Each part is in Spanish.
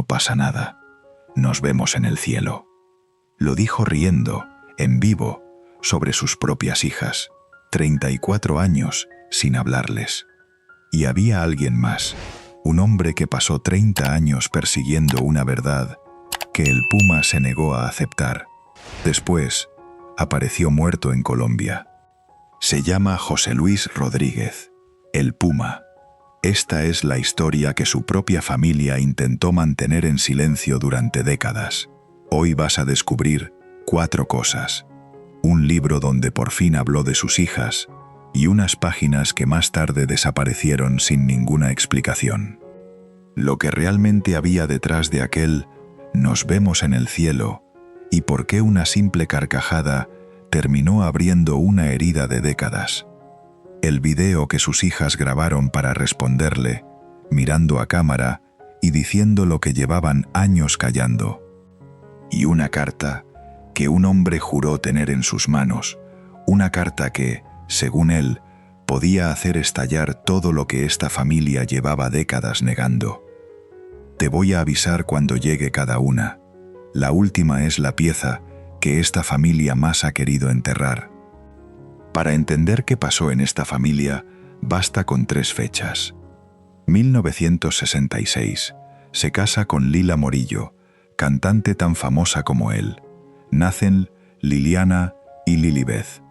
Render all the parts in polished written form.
no pasa nada. Nos vemos en el cielo. Lo dijo riendo, en vivo, sobre sus propias hijas, 34 años sin hablarles. Y había alguien más, un hombre que pasó 30 años persiguiendo una verdad que el Puma se negó a aceptar. Después, apareció muerto en Colombia. Se llama José Luis Rodríguez, el Puma. Esta es la historia que su propia familia intentó mantener en silencio durante décadas. Hoy vas a descubrir 4 cosas. Un libro donde por fin habló de sus hijas y unas páginas que más tarde desaparecieron sin ninguna explicación. Lo que realmente había detrás de aquel "nos vemos en el cielo" y por qué una simple carcajada terminó abriendo una herida de décadas. El video que sus hijas grabaron para responderle, mirando a cámara y diciendo lo que llevaban años callando. Y una carta que un hombre juró tener en sus manos, una carta que, según él, podía hacer estallar todo lo que esta familia llevaba décadas negando. Te voy a avisar cuando llegue cada una. La última es la pieza que esta familia más ha querido enterrar. Para entender qué pasó en esta familia, basta con 3 fechas. 1966. Se casa con Lila Morillo, cantante tan famosa como él. Nacen Liliana y Lilibeth.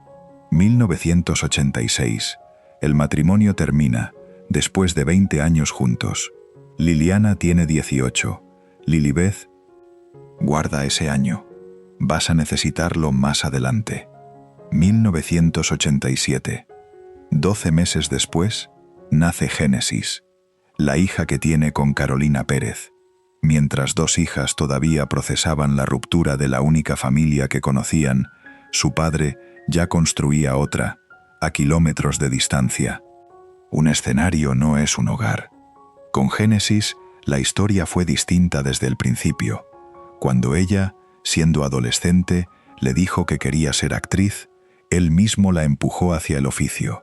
1986. El matrimonio termina, después de 20 años juntos. Liliana tiene 18. Lilibeth, guarda ese año. Vas a necesitarlo más adelante. 1987. 12 meses después, nace Génesis, la hija que tiene con Carolina Pérez. Mientras 2 hijas todavía procesaban la ruptura de la única familia que conocían, su padre ya construía otra, a kilómetros de distancia. Un escenario no es un hogar. Con Génesis, la historia fue distinta desde el principio. Cuando ella, siendo adolescente, le dijo que quería ser actriz, él mismo la empujó hacia el oficio.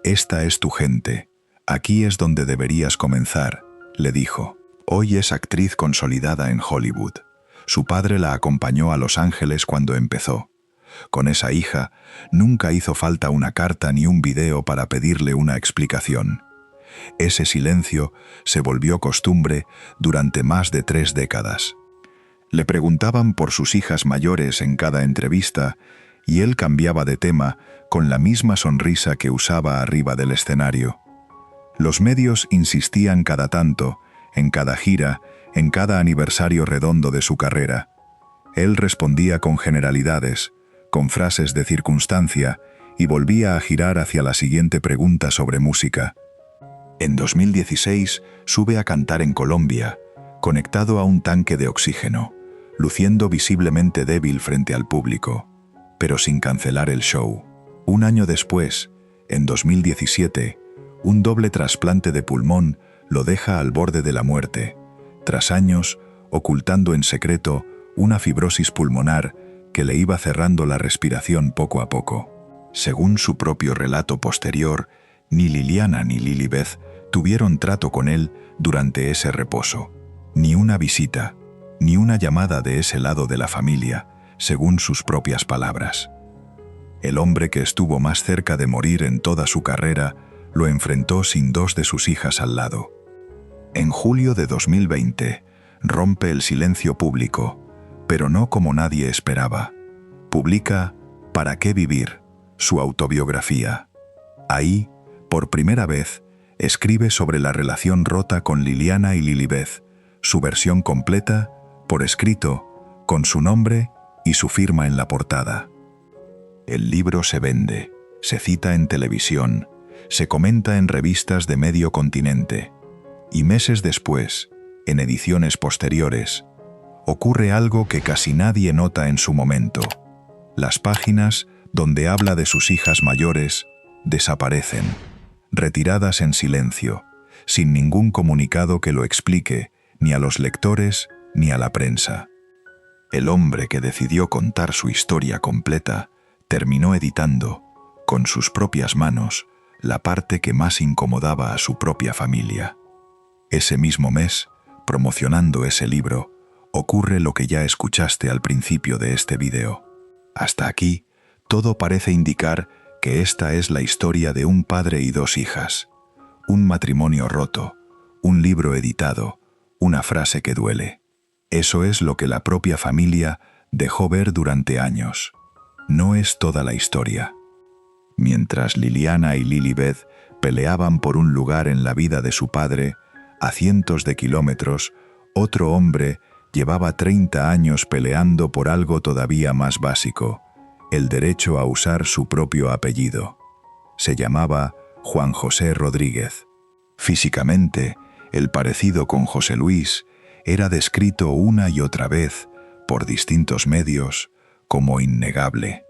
Esta es tu gente, aquí es donde deberías comenzar, le dijo. Hoy es actriz consolidada en Hollywood. Su padre la acompañó a Los Ángeles cuando empezó. Con esa hija, nunca hizo falta una carta ni un video para pedirle una explicación. Ese silencio se volvió costumbre durante más de 3 décadas. Le preguntaban por sus hijas mayores en cada entrevista y él cambiaba de tema con la misma sonrisa que usaba arriba del escenario. Los medios insistían cada tanto, en cada gira, en cada aniversario redondo de su carrera. Él respondía con generalidades, con frases de circunstancia, y volvía a girar hacia la siguiente pregunta sobre música. En 2016 sube a cantar en Colombia, conectado a un tanque de oxígeno, luciendo visiblemente débil frente al público, pero sin cancelar el show. Un año después, en 2017, un doble trasplante de pulmón lo deja al borde de la muerte, tras años ocultando en secreto una fibrosis pulmonar que le iba cerrando la respiración poco a poco. Según su propio relato posterior, ni Liliana ni Lilibeth tuvieron trato con él durante ese reposo, ni una visita, ni una llamada de ese lado de la familia, según sus propias palabras. El hombre que estuvo más cerca de morir en toda su carrera lo enfrentó sin 2 de sus hijas al lado. En julio de 2020, rompe el silencio público, pero no como nadie esperaba. Publica ¿Para qué vivir?, su autobiografía. Ahí, por primera vez, escribe sobre la relación rota con Liliana y Lilibeth, su versión completa, por escrito, con su nombre y su firma en la portada. El libro se vende, se cita en televisión, se comenta en revistas de medio continente. Y meses después, en ediciones posteriores, ocurre algo que casi nadie nota en su momento. Las páginas donde habla de sus hijas mayores desaparecen, retiradas en silencio, sin ningún comunicado que lo explique, ni a los lectores ni a la prensa. El hombre que decidió contar su historia completa terminó editando, con sus propias manos, la parte que más incomodaba a su propia familia. Ese mismo mes, promocionando ese libro, ocurre lo que ya escuchaste al principio de este video. Hasta aquí, todo parece indicar que esta es la historia de un padre y dos hijas, un matrimonio roto, un libro editado, una frase que duele. Eso es lo que la propia familia dejó ver durante años. No es toda la historia. Mientras Liliana y Lilibeth peleaban por un lugar en la vida de su padre, a cientos de kilómetros, otro hombre llevaba 30 años peleando por algo todavía más básico, el derecho a usar su propio apellido. Se llamaba Juan José Rodríguez. Físicamente, el parecido con José Luis era descrito una y otra vez por distintos medios como innegable.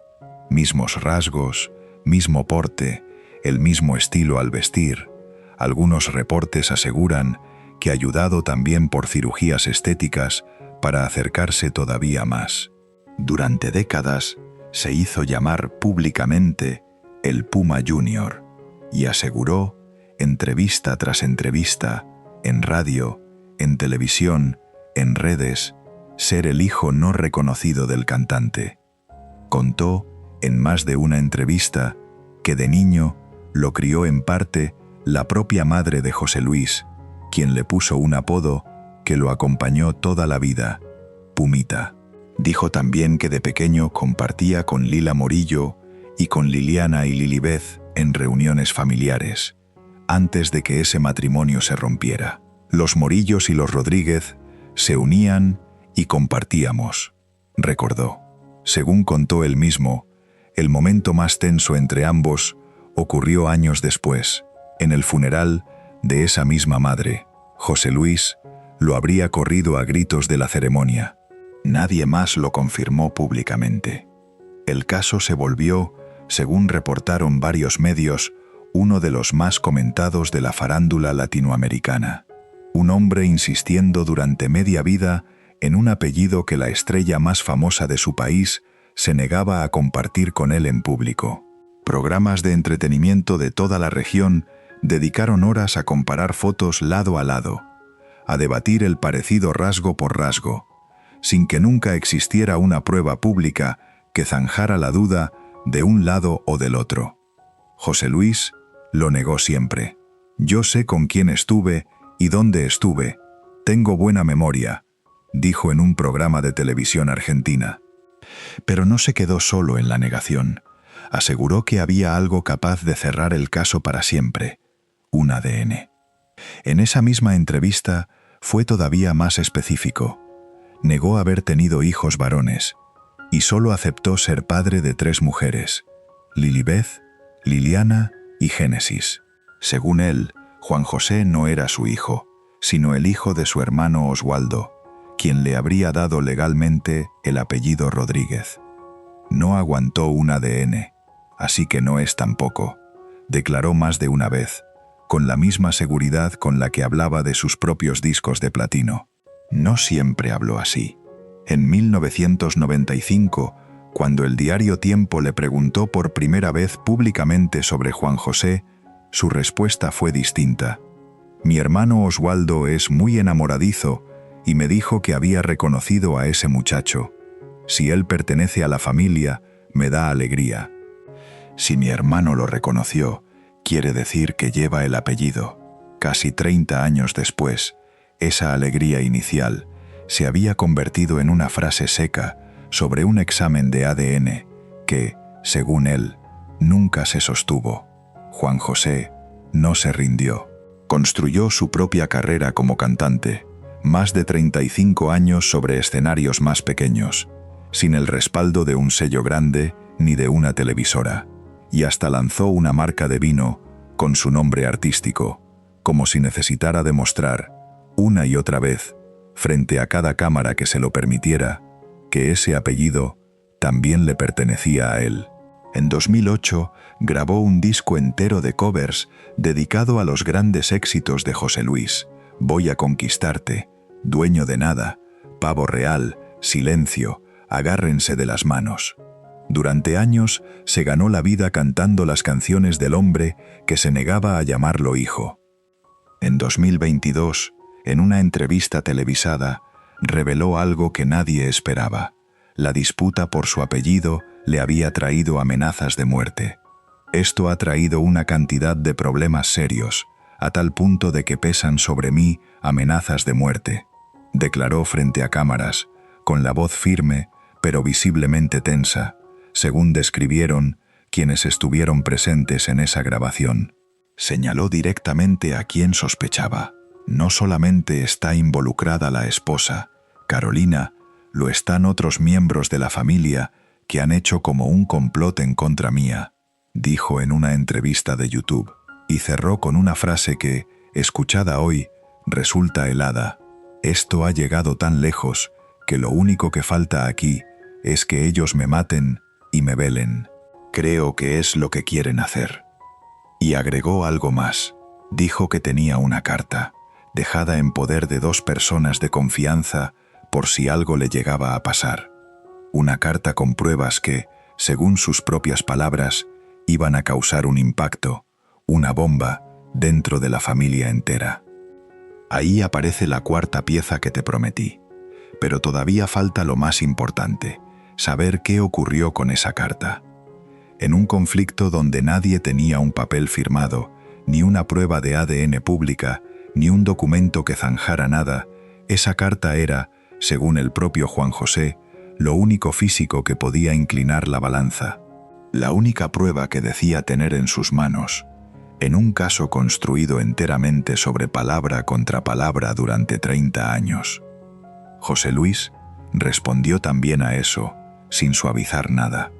Mismos rasgos, mismo porte, el mismo estilo al vestir. Algunos reportes aseguran que ayudado también por cirugías estéticas para acercarse todavía más. Durante décadas se hizo llamar públicamente el Puma Junior y aseguró, entrevista tras entrevista, en radio, en televisión, en redes, ser el hijo no reconocido del cantante. Contó, en más de una entrevista, que de niño lo crió en parte la propia madre de José Luis, quien le puso un apodo que lo acompañó toda la vida, Pumita. Dijo también que de pequeño compartía con Lila Morillo y con Liliana y Lilibeth en reuniones familiares, antes de que ese matrimonio se rompiera. Los Morillos y los Rodríguez se unían y compartíamos, recordó. Según contó él mismo, el momento más tenso entre ambos ocurrió años después, en el funeral de esa misma madre. José Luis lo habría corrido a gritos de la ceremonia. Nadie más lo confirmó públicamente. El caso se volvió, según reportaron varios medios, uno de los más comentados de la farándula latinoamericana. Un hombre insistiendo durante media vida en un apellido que la estrella más famosa de su país se negaba a compartir con él en público. Programas de entretenimiento de toda la región dedicaron horas a comparar fotos lado a lado, a debatir el parecido rasgo por rasgo, sin que nunca existiera una prueba pública que zanjara la duda de un lado o del otro. José Luis lo negó siempre. Yo sé con quién estuve y dónde estuve. Tengo buena memoria, dijo en un programa de televisión argentina. Pero no se quedó solo en la negación. Aseguró que había algo capaz de cerrar el caso para siempre, un ADN. En esa misma entrevista fue todavía más específico. Negó haber tenido hijos varones y solo aceptó ser padre de 3 mujeres, Lilibeth, Liliana y Génesis. Según él, Juan José no era su hijo, sino el hijo de su hermano Oswaldo, quien le habría dado legalmente el apellido Rodríguez. No aguantó un ADN, así que no es tampoco, declaró más de una vez, con la misma seguridad con la que hablaba de sus propios discos de platino. No siempre habló así. En 1995, cuando el diario Tiempo le preguntó por primera vez públicamente sobre Juan José, su respuesta fue distinta. Mi hermano Oswaldo es muy enamoradizo y me dijo que había reconocido a ese muchacho. Si él pertenece a la familia, me da alegría. Si mi hermano lo reconoció, quiere decir que lleva el apellido. Casi 30 años después, esa alegría inicial se había convertido en una frase seca sobre un examen de ADN que, según él, nunca se sostuvo. Juan José no se rindió. Construyó su propia carrera como cantante, más de 35 años sobre escenarios más pequeños, sin el respaldo de un sello grande ni de una televisora, y hasta lanzó una marca de vino con su nombre artístico, como si necesitara demostrar, una y otra vez, frente a cada cámara que se lo permitiera, que ese apellido también le pertenecía a él. En 2008 grabó un disco entero de covers dedicado a los grandes éxitos de José Luis: Voy a conquistarte, Dueño de nada, Pavo real, Silencio, Agárrense de las manos. Durante años se ganó la vida cantando las canciones del hombre que se negaba a llamarlo hijo. En 2022, en una entrevista televisada, reveló algo que nadie esperaba. La disputa por su apellido le había traído amenazas de muerte. Esto ha traído una cantidad de problemas serios, a tal punto de que pesan sobre mí amenazas de muerte, declaró frente a cámaras, con la voz firme, pero visiblemente tensa, según describieron quienes estuvieron presentes en esa grabación. Señaló directamente a quien sospechaba. No solamente está involucrada la esposa, Carolina, lo están otros miembros de la familia que han hecho como un complot en contra mía, dijo en una entrevista de YouTube, y cerró con una frase que, escuchada hoy, resulta helada. Esto ha llegado tan lejos que lo único que falta aquí es que ellos me maten y me velen. Creo que es lo que quieren hacer. Y agregó algo más. Dijo que tenía una carta, dejada en poder de 2 personas de confianza por si algo le llegaba a pasar. Una carta con pruebas que, según sus propias palabras, iban a causar un impacto, una bomba, dentro de la familia entera. Ahí aparece la 4ª pieza que te prometí. Pero todavía falta lo más importante, saber qué ocurrió con esa carta. En un conflicto donde nadie tenía un papel firmado, ni una prueba de ADN pública, ni un documento que zanjara nada, esa carta era, según el propio Juan José, lo único físico que podía inclinar la balanza. La única prueba que decía tener en sus manos, en un caso construido enteramente sobre palabra contra palabra durante 30 años. José Luis respondió también a eso, sin suavizar nada.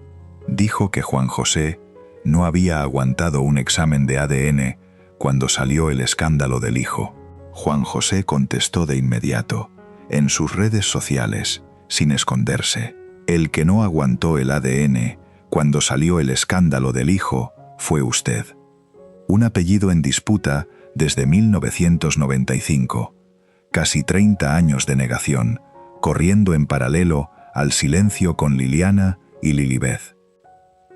Dijo que Juan José no había aguantado un examen de ADN cuando salió el escándalo del hijo. Juan José contestó de inmediato, en sus redes sociales, sin esconderse. El que no aguantó el ADN cuando salió el escándalo del hijo fue usted. Un apellido en disputa desde 1995. Casi 30 años de negación, corriendo en paralelo al silencio con Liliana y Lilibeth.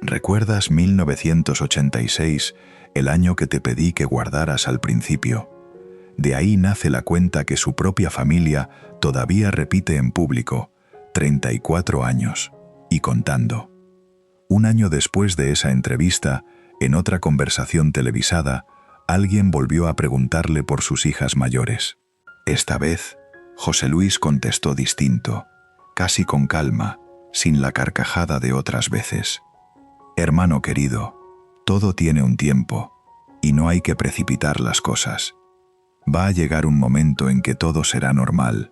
¿Recuerdas 1986, el año que te pedí que guardaras al principio? De ahí nace la cuenta que su propia familia todavía repite en público, 34 años, y contando. Un año después de esa entrevista, en otra conversación televisada, alguien volvió a preguntarle por sus hijas mayores. Esta vez, José Luis contestó distinto, casi con calma, sin la carcajada de otras veces. Hermano querido, todo tiene un tiempo, y no hay que precipitar las cosas. Va a llegar un momento en que todo será normal,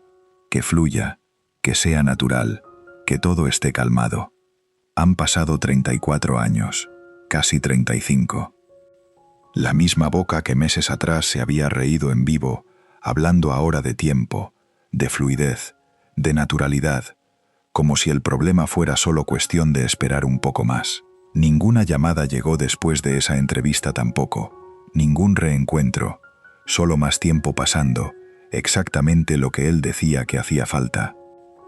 que fluya, que sea natural, que todo esté calmado. Han pasado 34 años, casi 35. La misma boca que meses atrás se había reído en vivo, hablando ahora de tiempo, de fluidez, de naturalidad, como si el problema fuera solo cuestión de esperar un poco más. Ninguna llamada llegó después de esa entrevista tampoco, ningún reencuentro, solo más tiempo pasando, exactamente lo que él decía que hacía falta.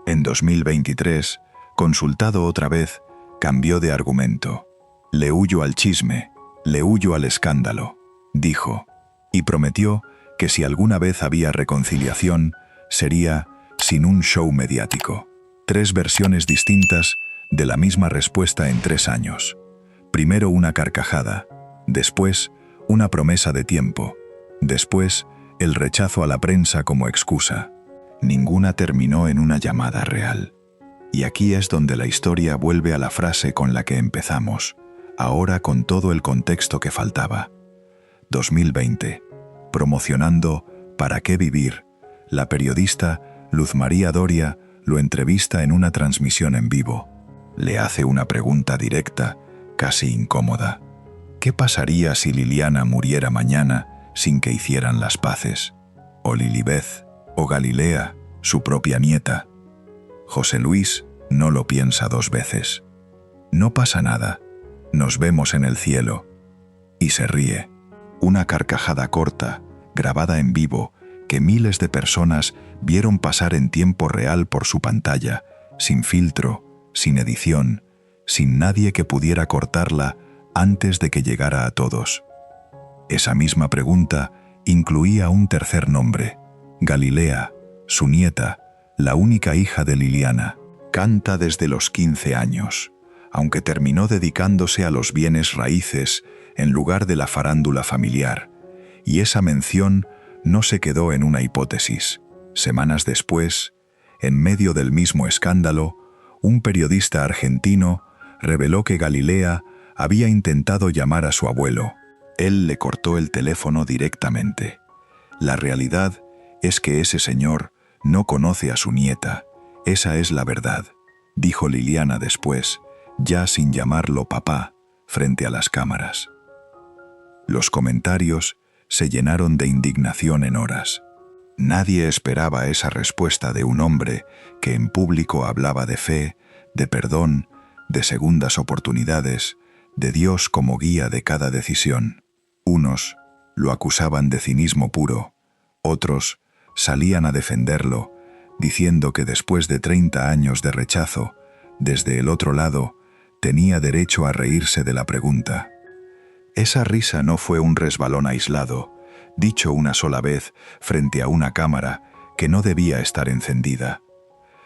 En 2023, consultado otra vez, cambió de argumento. Le huyo al chisme, le huyo al escándalo, dijo, y prometió que si alguna vez había reconciliación, sería sin un show mediático. 3 versiones distintas de la misma respuesta en 3 años. Primero una carcajada, después una promesa de tiempo, después el rechazo a la prensa como excusa. Ninguna terminó en una llamada real. Y aquí es donde la historia vuelve a la frase con la que empezamos, ahora con todo el contexto que faltaba. 2020, promocionando ¿Para qué vivir?, la periodista Luz María Doria lo entrevista en una transmisión en vivo. Le hace una pregunta directa, casi incómoda. ¿Qué pasaría si Liliana muriera mañana sin que hicieran las paces? O Lilibeth, o Galilea, su propia nieta. José Luis no lo piensa 2 veces. No pasa nada, nos vemos en el cielo. Y se ríe. Una carcajada corta, grabada en vivo, que miles de personas vieron pasar en tiempo real por su pantalla, sin filtro, sin edición, sin nadie que pudiera cortarla antes de que llegara a todos. Esa misma pregunta incluía un tercer nombre, Galilea, su nieta, la única hija de Liliana, canta desde los 15 años, aunque terminó dedicándose a los bienes raíces en lugar de la farándula familiar, y esa mención no se quedó en una hipótesis. Semanas después, en medio del mismo escándalo, un periodista argentino reveló que Galilea había intentado llamar a su abuelo. Él le cortó el teléfono directamente. La realidad es que ese señor no conoce a su nieta. Esa es la verdad, dijo Liliana después, ya sin llamarlo papá, frente a las cámaras. Los comentarios se llenaron de indignación en horas. Nadie esperaba esa respuesta de un hombre que en público hablaba de fe, de perdón, de segundas oportunidades, de Dios como guía de cada decisión. Unos lo acusaban de cinismo puro, otros salían a defenderlo, diciendo que después de 30 años de rechazo, desde el otro lado, tenía derecho a reírse de la pregunta. Esa risa no fue un resbalón aislado, dicho una sola vez frente a una cámara que no debía estar encendida.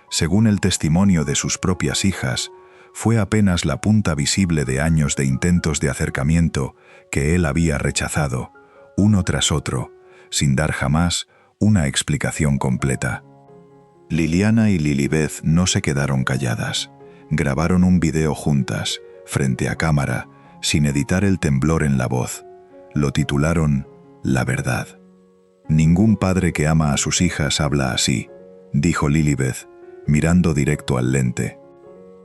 Según el testimonio de sus propias hijas, fue apenas la punta visible de años de intentos de acercamiento que él había rechazado, uno tras otro, sin dar jamás una explicación completa. Liliana y Lilibeth no se quedaron calladas. Grabaron un video juntas, frente a cámara, sin editar el temblor en la voz. Lo titularon La verdad. Ningún padre que ama a sus hijas habla así, dijo Lilibeth, mirando directo al lente.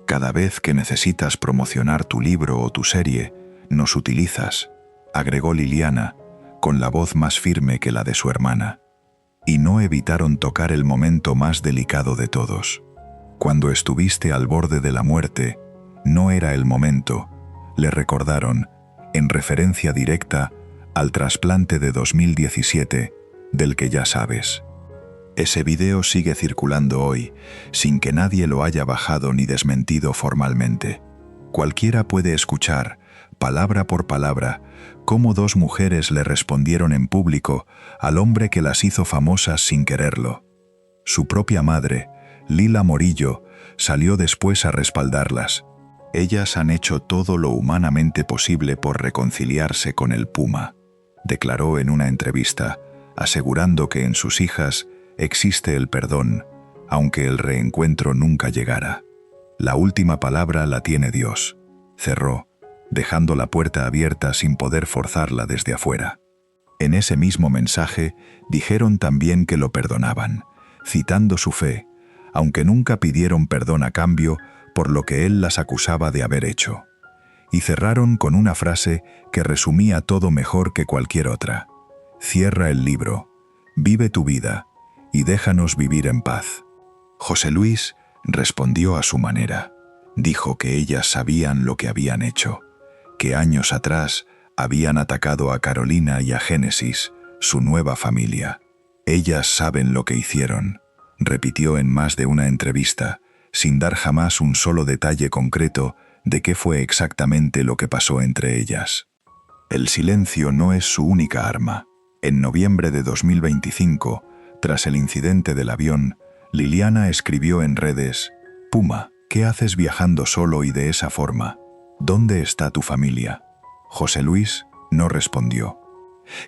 Cada vez que necesitas promocionar tu libro o tu serie, nos utilizas, agregó Liliana, con la voz más firme que la de su hermana. Y no evitaron tocar el momento más delicado de todos. Cuando estuviste al borde de la muerte, no era el momento, le recordaron, en referencia directa al trasplante de 2017, del que ya sabes. Ese video sigue circulando hoy, sin que nadie lo haya bajado ni desmentido formalmente. Cualquiera puede escuchar, palabra por palabra, cómo dos mujeres le respondieron en público al hombre que las hizo famosas sin quererlo. Su propia madre, Lila Morillo, salió después a respaldarlas. Ellas han hecho todo lo humanamente posible por reconciliarse con el Puma, declaró en una entrevista, asegurando que en sus hijas existe el perdón, aunque el reencuentro nunca llegara. La última palabra la tiene Dios, cerró, dejando la puerta abierta sin poder forzarla desde afuera. En ese mismo mensaje dijeron también que lo perdonaban, citando su fe, aunque nunca pidieron perdón a cambio por lo que él las acusaba de haber hecho. Y cerraron con una frase que resumía todo mejor que cualquier otra. Cierra el libro, vive tu vida y déjanos vivir en paz. José Luis respondió a su manera. Dijo que ellas sabían lo que habían hecho, que años atrás habían atacado a Carolina y a Génesis, su nueva familia. Ellas saben lo que hicieron, repitió en más de una entrevista, sin dar jamás un solo detalle concreto de qué fue exactamente lo que pasó entre ellas. El silencio no es su única arma. En noviembre de 2025, tras el incidente del avión, Liliana escribió en redes: «Puma, ¿qué haces viajando solo y de esa forma? ¿Dónde está tu familia?». José Luis no respondió.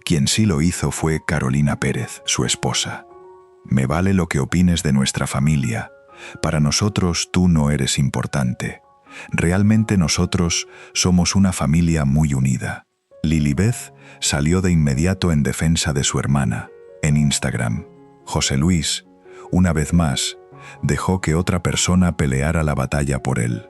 Quien sí lo hizo fue Carolina Pérez, su esposa. «Me vale lo que opines de nuestra familia. Para nosotros tú no eres importante. Realmente nosotros somos una familia muy unida». Lilibeth salió de inmediato en defensa de su hermana. En Instagram, José Luis, una vez más, dejó que otra persona peleara la batalla por él.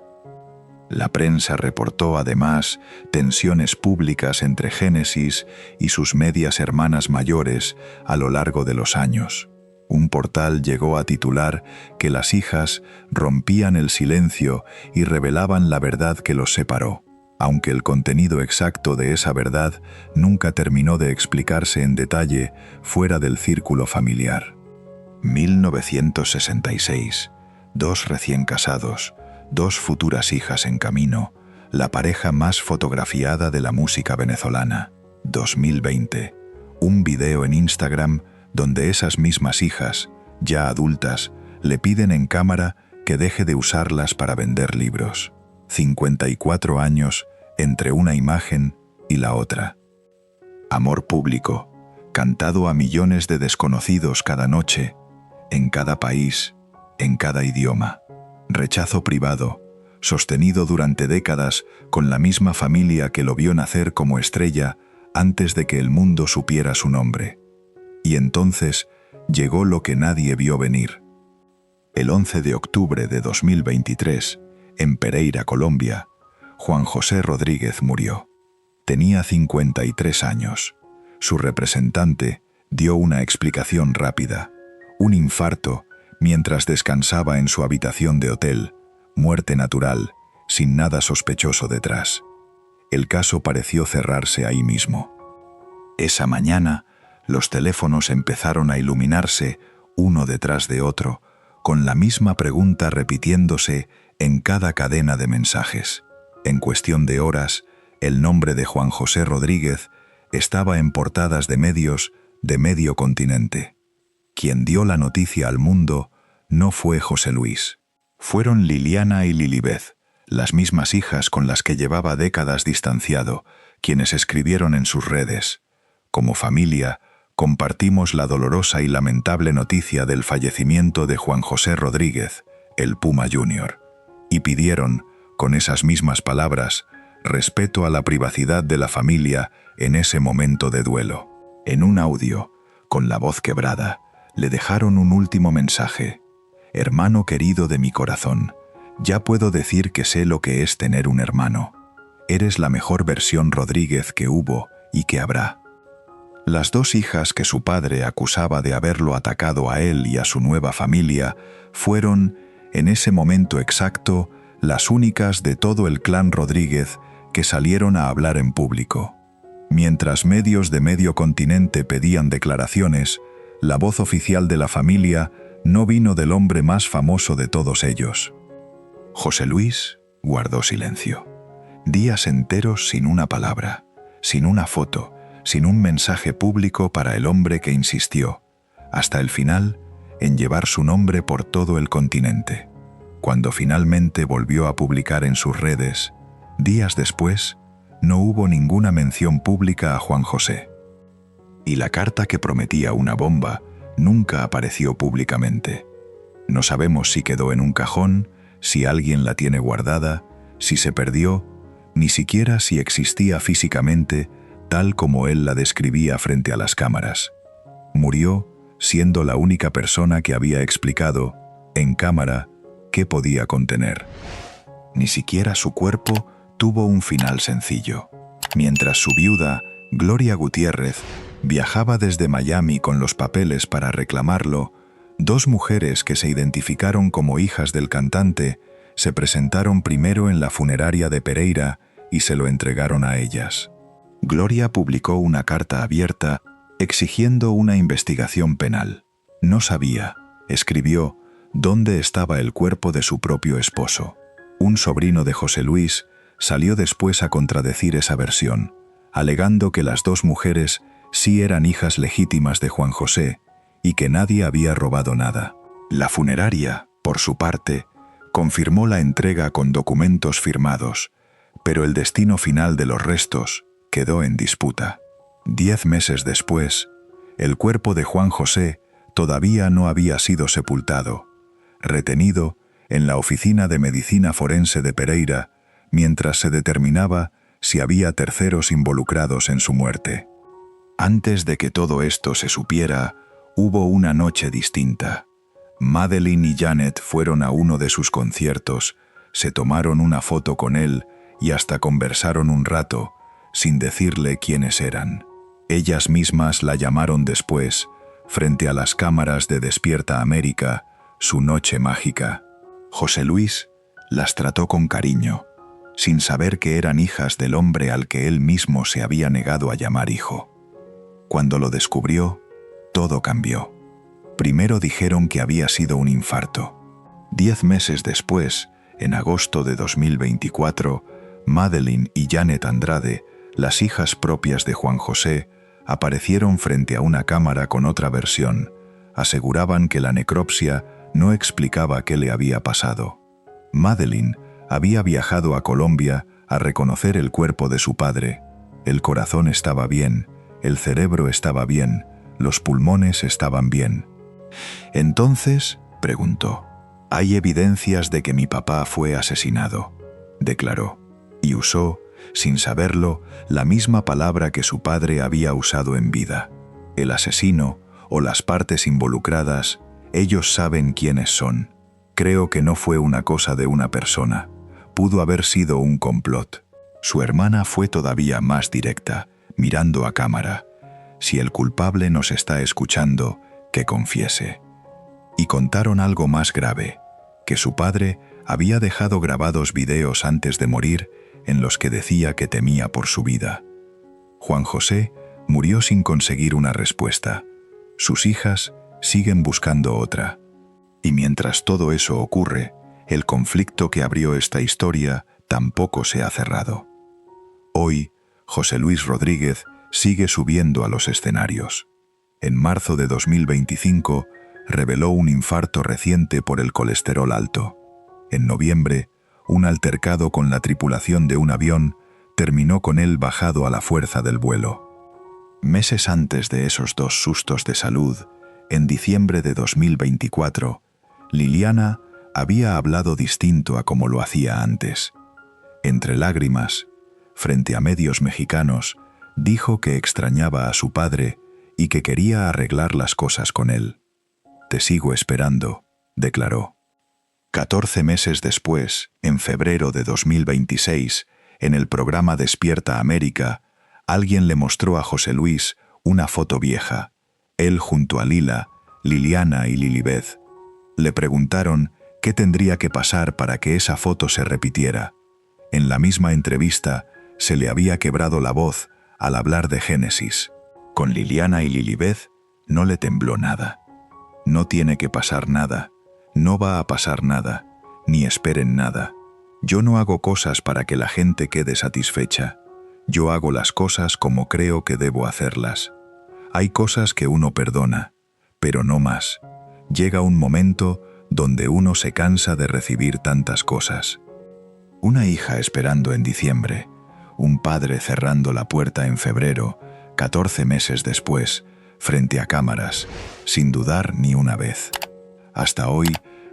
La prensa reportó además tensiones públicas entre Génesis y sus medias hermanas mayores a lo largo de los años. Un portal llegó a titular que las hijas rompían el silencio y revelaban la verdad que los separó, aunque el contenido exacto de esa verdad nunca terminó de explicarse en detalle fuera del círculo familiar. 1966. 2 recién casados, 2 futuras hijas en camino, la pareja más fotografiada de la música venezolana. 2020. Un video en Instagram donde esas mismas hijas, ya adultas, le piden en cámara que deje de usarlas para vender libros. 54 años entre una imagen y la otra. Amor público, cantado a millones de desconocidos cada noche, en cada país, en cada idioma. Rechazo privado, sostenido durante décadas con la misma familia que lo vio nacer como estrella antes de que el mundo supiera su nombre. Y entonces llegó lo que nadie vio venir. El 11 de octubre de 2023, en Pereira, Colombia, Juan José Rodríguez murió. Tenía 53 años. Su representante dio una explicación rápida. Un infarto mientras descansaba en su habitación de hotel. Muerte natural, sin nada sospechoso detrás. El caso pareció cerrarse ahí mismo. Esa mañana, los teléfonos empezaron a iluminarse uno detrás de otro, con la misma pregunta repitiéndose en cada cadena de mensajes. En cuestión de horas, el nombre de Juan José Rodríguez estaba en portadas de medios de medio continente. Quien dio la noticia al mundo no fue José Luis. Fueron Liliana y Lilibeth, las mismas hijas con las que llevaba décadas distanciado, quienes escribieron en sus redes: como familia, compartimos la dolorosa y lamentable noticia del fallecimiento de Juan José Rodríguez, el Puma Jr., y pidieron, con esas mismas palabras, respeto a la privacidad de la familia en ese momento de duelo. En un audio, con la voz quebrada, le dejaron un último mensaje: hermano querido de mi corazón, ya puedo decir que sé lo que es tener un hermano. Eres la mejor versión Rodríguez que hubo y que habrá. Las dos hijas que su padre acusaba de haberlo atacado a él y a su nueva familia fueron, en ese momento exacto, las únicas de todo el clan Rodríguez que salieron a hablar en público. Mientras medios de medio continente pedían declaraciones, la voz oficial de la familia no vino del hombre más famoso de todos ellos. José Luis guardó silencio. Días enteros sin una palabra, sin una foto, sin un mensaje público para el hombre que insistió, hasta el final, en llevar su nombre por todo el continente. Cuando finalmente volvió a publicar en sus redes, días después, no hubo ninguna mención pública a Juan José. Y la carta que prometía una bomba nunca apareció públicamente. No sabemos si quedó en un cajón, si alguien la tiene guardada, si se perdió, ni siquiera si existía físicamente tal como él la describía frente a las cámaras. Murió siendo la única persona que había explicado, en cámara, qué podía contener. Ni siquiera su cuerpo tuvo un final sencillo. Mientras su viuda, Gloria Gutiérrez, viajaba desde Miami con los papeles para reclamarlo, dos mujeres que se identificaron como hijas del cantante se presentaron primero en la funeraria de Pereira y se lo entregaron a ellas. Gloria publicó una carta abierta exigiendo una investigación penal. No sabía, escribió, dónde estaba el cuerpo de su propio esposo. Un sobrino de José Luis salió después a contradecir esa versión, alegando que las dos mujeres sí eran hijas legítimas de Juan José y que nadie había robado nada. La funeraria, por su parte, confirmó la entrega con documentos firmados, pero el destino final de los restos quedó en disputa. 10 meses después, el cuerpo de Juan José todavía no había sido sepultado, retenido en la Oficina de Medicina Forense de Pereira, mientras se determinaba si había terceros involucrados en su muerte. Antes de que todo esto se supiera, hubo una noche distinta. Madeline y Janet fueron a uno de sus conciertos, se tomaron una foto con él y hasta conversaron un rato, sin decirle quiénes eran. Ellas mismas la llamaron después, frente a las cámaras de Despierta América, su noche mágica. José Luis las trató con cariño, sin saber que eran hijas del hombre al que él mismo se había negado a llamar hijo. Cuando lo descubrió, todo cambió. Primero dijeron que había sido un infarto. 10 meses después, en agosto de 2024, Madeline y Janet Andrade, las hijas propias de Juan José, Aparecieron frente a una cámara con otra versión. Aseguraban que la necropsia no explicaba qué le había pasado. Madeleine había viajado a Colombia a reconocer el cuerpo de su padre. El corazón estaba bien, el cerebro estaba bien, los pulmones estaban bien. Entonces, preguntó, «Hay evidencias de que mi papá fue asesinado», declaró, y usó, sin saberlo, la misma palabra que su padre había usado en vida. El asesino o las partes involucradas, ellos saben quiénes son. Creo que no fue una cosa de una persona. Pudo haber sido un complot. Su hermana fue todavía más directa, mirando a cámara. Si el culpable nos está escuchando, que confiese. Y contaron algo más grave, que su padre había dejado grabados videos antes de morir en los que decía que temía por su vida. Juan José murió sin conseguir una respuesta. Sus hijas siguen buscando otra. Y mientras todo eso ocurre, el conflicto que abrió esta historia tampoco se ha cerrado. Hoy, José Luis Rodríguez sigue subiendo a los escenarios. En marzo de 2025, reveló un infarto reciente por el colesterol alto. En noviembre, un altercado con la tripulación de un avión terminó con él bajado a la fuerza del vuelo. Meses antes de esos dos sustos de salud, en diciembre de 2024, Liliana había hablado distinto a como lo hacía antes. Entre lágrimas, frente a medios mexicanos, dijo que extrañaba a su padre y que quería arreglar las cosas con él. «Te sigo esperando», declaró. 14 meses después, en febrero de 2026, en el programa Despierta América, alguien le mostró a José Luis una foto vieja, él junto a Lila, Liliana y Lilibeth. Le preguntaron qué tendría que pasar para que esa foto se repitiera. En la misma entrevista, se le había quebrado la voz al hablar de Génesis. Con Liliana y Lilibeth no le tembló nada. No tiene que pasar nada, no va a pasar nada, ni esperen nada. Yo no hago cosas para que la gente quede satisfecha. Yo hago las cosas como creo que debo hacerlas. Hay cosas que uno perdona, pero no más. Llega un momento donde uno se cansa de recibir tantas cosas. Una hija esperando en diciembre, un padre cerrando la puerta en febrero, 14 meses después, frente a cámaras, sin dudar ni una vez. Hasta hoy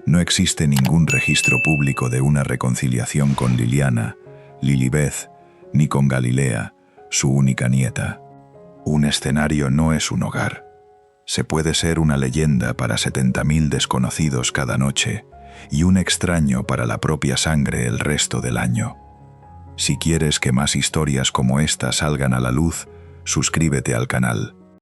no existe ningún registro público de una reconciliación con Liliana, Lilibeth, ni con Galilea, su única nieta. Un escenario no es un hogar. Se puede ser una leyenda para 70.000 desconocidos cada noche y un extraño para la propia sangre el resto del año. Si quieres que más historias como esta salgan a la luz, suscríbete al canal.